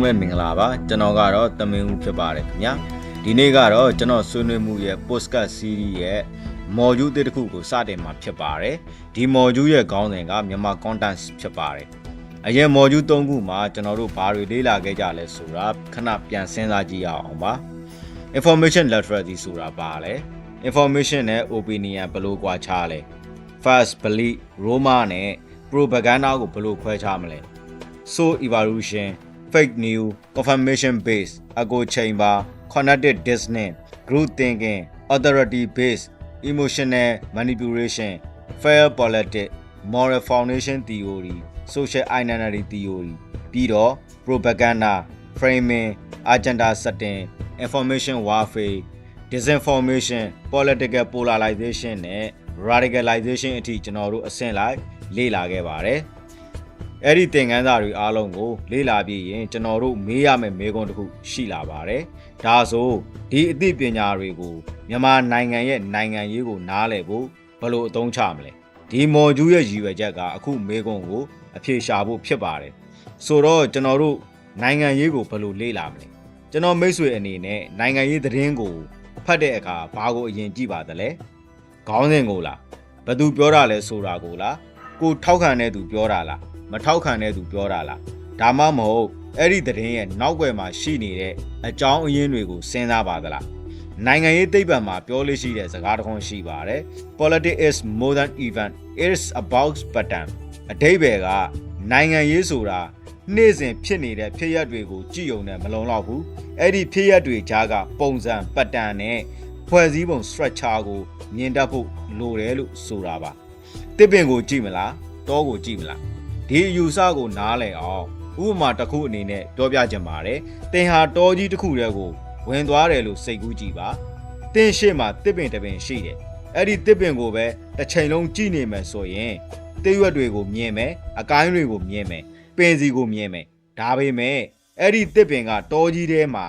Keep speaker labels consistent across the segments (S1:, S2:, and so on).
S1: လုံးပဲမင်္ဂလာပါကျွန်တော်ကတော့တမင်ဦးဖြစ်ပါတယ်ခင်ဗျာဒီနေ့ကတော့ကျွန်တော်ဆွေးနွေးမှုရဲ့ postcard series ရဲ့ module တစ်ခုကိုစတင်မှာဖြစ်ပါတယ်ဒီ module ရဲ့ခေါင်းစဉ်ကမြန်မာ content ဖြစ်ပါတယ်အရင် module 3ခုမှာကျွန်တော်တို့ဘာတွေလေ့လာခဲ့ကြလဲဆိုတာခဏပြန်စဉ်းစားကြည့်ရအောင်ပါ information literacy ဆိုတာဘာလဲ information နဲ့ opinion ဘယ်လိုကွာခြားလဲ first belief rumor နဲ့ propaganda ကိုဘယ်လိုခွဲခြားမလဲ so evolution fake news confirmation based echo chamber cognitive dissonance group thinking authority based emotional manipulation fair politics moral foundation theory social identity theory ပြီးတော့ propaganda framing agenda setting information warfare disinformation political polarization နဲ့ radicalization အထိကျွန်တော်တို့အဆင့်လိုက်လေ့လာခဲ့ပါတယ်အဲ့ဒီသင်ခန်းစာတွေအားလုံးကိုလေ့လာပြီးရင်ကျွန်တော်တို့မေးရမယ့်မေးခွန်းတစ်ခုရှိလာပါတယ်ဒါဆိုဒီအသိပညာတွေကိုမြန်မာနိုင်ငံရဲ့နိုင်ငံရေးကိုနားလည်ဖို့ဘယ်လိုအသုံးချမလဲဒီ module ရဲ့ရည်ရွယ်ချက်ကအခုမေးခွန်းကိုအဖြေရှာဖို့ဖြစ်ပါတယ်ဆိုတော့ကျွန်တော်တို့နိုင်ငံရေးကိုဘယ်လိုလေ့လာမလဲကျွန်တော်မိတ်ဆွေအနေနဲ့နိုင်ငံရေးသတင်းကိုဖတ်တဲ့အခါဘာကိုအရင်ကြည့်ပါသလဲခေါင်းစဉ်ကိုလားဘယ်သူပြောတာလဲဆိုတာကိုလားကိုထောက်ခံတဲ့သူပြောတာလားမထောက်ခံတဲ့သူပြောတာလားဒါမှမဟုတ်အဲ့ဒီသတင်းရဲ့နောက်ွယ်မှာရှိနေတဲ့အကြောင်းအရင်းတွေကိုစဉ်းစားပါသလားနိုင်ငံရေးသိပ္ပံမှာပြောလို့ရှိတဲ့စကားတစ်ခုရှိပါတယ် Politics is more than event it is about pattern အဓိပ္ပာယ်ကနိုင်ငံရေးဆိုတာနေ့စဉ်ဖြစ်နေတဲ့ဖြစ်ရပ်တွေကိုကြည့်ုံနဲ့မလုံလောက်ဘူးအဲ့ဒီဖြစ်ရပ်တွေကြားကပုံစံ pattern နဲ့ဖွဲ့စည်းပုံ structure ကိုမြင်တတ်ဖို့လိုတယ်လို့ဆိုတာပါတစ်ပင်ကိုကြည့်မလားတောကိုကြည့်မလားဒီအယူဆကိုနားလည်အောင်ဥပမာတစ်ခုအနေနဲ့ပြောပြချင်ပါတယ်သင်ဟာတောကြီးတစ်ခုတည်းကိုဝင်သွားတယ်လို့စိတ်ကူးကြည့်ပါသင်ရှေ့မှာတစ်ပင်တစ်ပင်ရှိတယ်အဲ့ဒီတစ်ပင်ကိုပဲတစ်ချိန်လုံးကြည့်နေမယ်ဆိုရင်တစ်ရွက်တွေကိုမြင်မယ်အကိုင်းတွေကိုမြင်မယ်ပင်စီကိုမြင်မယ်ဒါပေမဲ့အဲ့ဒီတစ်ပင်ကတောကြီးထဲမှာ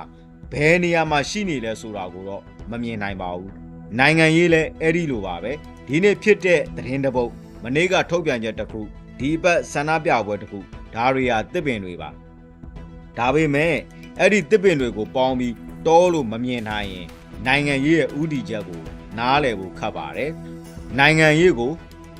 S1: ဘယ်နေရာမှာရှိနေလဲဆိုတာကိုတော့မမြင်နိုင်ပါဘူးနိုင်ငံရေးလည်းအဲ့ဒီလိုပါပဲဒီနေ့ဖြစ်တဲ့သတင်းတစ်ပုဒ်မနေ့ကထုတ်ပြန်ချက်တစ်ခုဒီဘက်ဆန္ဒပြပွဲတစ်ခုဒါတွေဟာတစ်ပင်တွေပါဒါပေမဲ့အဲ့ဒီတစ်ပင်တွေကိုပေါင်းပြီးတောလို့မမြင်နိုင်ရင်နိုင်ငံရေးရဲ့ဥတီချက်ကိုနားလည်ဖို့ခက်ပါတယ်နိုင်ငံရေးကို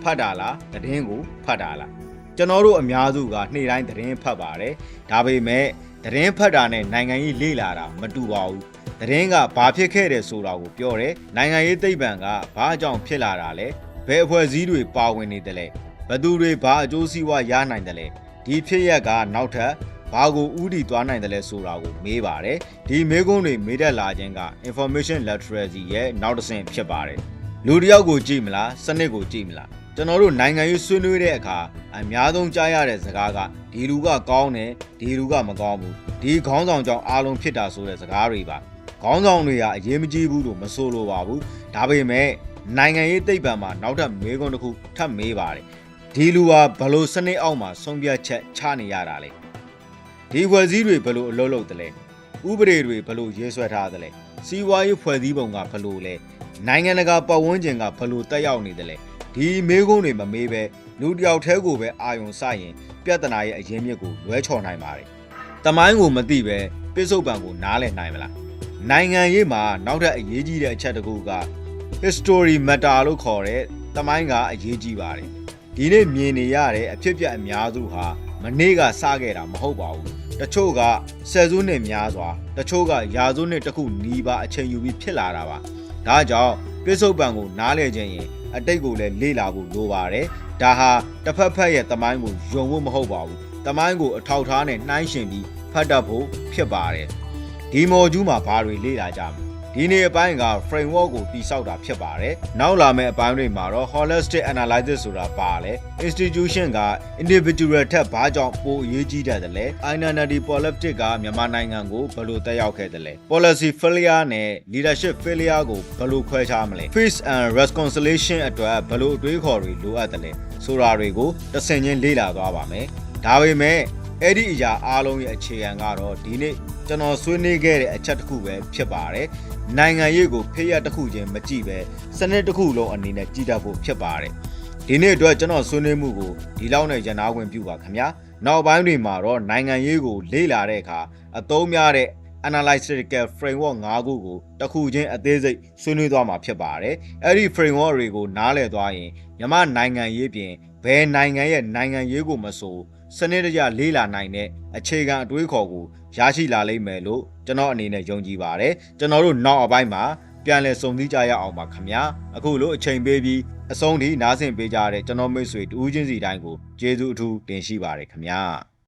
S1: ဖတ်တာလားသတင်းကိုဖတ်တာလားကျွန်တော်တို့အများစုကနေ့တိုင်းသတင်းဖတ်ပါတယ်ဒါပေမဲ့သတင်းဖတ်တာနဲ့နိုင်ငံရေးလေ့လာတာမတူပါဘူးသတင်းကဘာဖြစ်ခဲ့တယ်ဆိုတာကိုပြောတယ်နိုင်ငံရေးသိပ္ပံကဘာကြောင့်ဖြစ်လာတာလဲဘယ်အဖွဲ့အစည်းတွေပါဝင်နေတယ်လဲဘသူတွေဘာအကျိုးစီးပွားရနိုင်တယ်လဲဒီဖြစ်ရက်ကနောက်ထပ်ဘာကိုဥတီသွားနိုင်တယ်လဲဆိုတာကိုမေးပါတယ်ဒီမေးခွန်းတွေမေးတတ်လာခြင်းက information literacy ရဲ့နောက်တစ်ဆင့်ဖြစ်ပါတယ်လူတစ်ယောက်ကိုကြည့်မလားစနစ်ကိုကြည့်မလားကျွန်တော်တို့နိုင်ငံရေးဆွေးနွေးတဲ့အခါအများဆုံးကြားရတဲ့စကားကဒီလူကကောင်းတယ်ဒီလူကမကောင်းဘူးဒီခေါင်းဆောင်ကြောင့်အားလုံးဖြစ်တာဆိုတဲ့စကားတွေပါခေါင်းဆောင်တွေကအရေးမကြီးဘူးလို့မဆိုလိုပါဘူးဒါပေမဲ့နိုင်ငံရေးသိပ္ပံမှာနောက်ထပ်မေးခွန်းတစ်ခုထပ်မေးပါတယ်ဒီလူဟာဘလို့စနစ်အောက်မှာဆုံးဖြတ်ချက်ချနေရတာလဲဒီဖွဲ့စည်းတွေဘလို့အလုပ်လုပ်တယ်လဲဥပဒေတွေဘလို့ရေးဆွဲထားတယ်လဲစီးပွားရေးဖွဲ့စည်းပုံကဘလို့လဲနိုင်ငံတကာပတ်ဝန်းကျင်ကဘလို့တက်ရောက်နေတယ်လဲဒီမေးခွန်းတွေမမေးပဲလူတယောက်တည်းကိုပဲအာရုံစရင်ပြဿနာရဲ့အရင်းမြစ်ကိုလွဲချော်နိုင်ပါတယ်တမိုင်းကိုမသိပဲပြစ္ဆုတ်ပံကိုနားလည်နိုင်မလားနိုင်ငံရေးမှာနောက်ထပ်အရေးကြီးတဲ့အချက်တစ်ခုက history matter လို့ခေါ်တဲ့တမိုင်းကအရေးကြီးပါတယ်ဒီနေ့မြင်နေရတဲ့အဖြစ်ပြက်အများစုဟာမနေ့ကစခဲ့တာမဟုတ်ပါဘူးတချို့ကဆယ်စုနှစ်များစွာတချို့ကရာစုနှစ်တစ်ခုနီးပါးအချိန်ယူပြီးဖြစ်လာတာပါဒါကြောင့်ပြစ္ဆုတ်ပံကိုနားလည်ခြင်းရင်အတိတ်ကိုလည်းလေ့လာဖို့လိုပါတယ်ဒါဟာတစ်ဖက်ဖက်ရဲ့တမိုင်းကိုယုံဖို့မဟုတ်ပါဘူးတမိုင်းကိုအထောက်ထားနဲ့နှိုင်းယှဉ်ပြီးဖတ်တတ်ဖို့ဖြစ်ပါတယ်ဒီ module မှာဘာတွေလေ့လာကြမလဲဒီနေ့အပိုင်းက framework ကိုတည်ဆောက်တာဖြစ်ပါတယ်နောက်လာမယ့်အပိုင်းတွေမှာတော့ holistic analysis ဆိုတာပါလဲ institution က individual ထက်ဘာကြောင့်ပိုအရေးကြီးတယ်လဲ identity politics ကမြန်မာနိုင်ငံကိုဘယ်လိုတက်ရောက်ခဲ့တယ်လဲ policy failure နဲ့ leadership failure ကိုဘယ်လိုခွဲခြားမလဲ peace and reconciliation အတွက်ဘယ်လိုအတွေးခေါ်တွေလိုအပ်တယ်လဲဆိုတာတွေကိုတစ်ဆင့်ချင်းလေ့လာသွားပါမယ်ဒါပေမဲ့အဲ့ဒီအရာအားလုံးရဲ့အခြေခံကတော့ဒီနေ့ကျွန်တော်ဆွေးနွေးခဲ့တဲ့အချက်တစ်ခုပဲဖြစ်ပါတယ်နိုင်ငံရေးကိုဖေးရတစ်ခုချင်းမကြည့်ပဲစနစ်တစ်ခုလုံးအနေနဲ့ကြည့်တတ်ဖို့ဖြစ်ပါတယ် ဒီနေ့အတွက်ကျွန်တော်ဆွေးနွေးမှုကိုဒီလောက်နဲ့ရန်နာဝင်ပြုပါခင်ဗျာနောက်ပိုင်းတွေမှာတော့နိုင်ငံရေးကိုလေ့လာတဲ့အခါအသုံးများတဲ့ analytical framework 5ခုကိုတစ်ခုချင်းအသေးစိတ်ဆွေးနွေးသွားမှာဖြစ်ပါတယ်အဲ့ဒီ framework တွေကိုနားလည်သွားရင်မြန်မာနိုင်ငံရေးပြင်ဘယ်နိုင်ငံရဲ့နိုင်ငံရေးကိုမဆိုစနစ်တကျလေ့လာနိုင်တဲ့အခြေခံအတွေးခေါ်ကိုရရှိလာလိမ့်မယ်လို့ကျွန်တော်အနေနဲ့ယုံကြည်ပါတယ်ကျွန်တော်တို့နောက်အပိုင်းမှာပြန်လည်စုံစည်းကြရအောင်ပါခင်ဗျာအခုလိုအချိန်ပေးပြီးအဆုံးထိနားဆင်ပေးကြတဲ့ကျွန်တော်မိတ်ဆွေတူးချင်းစီတိုင်းကိုကျေးဇူးအထူးတင်ရှိပါတယ်ခင်ဗျာ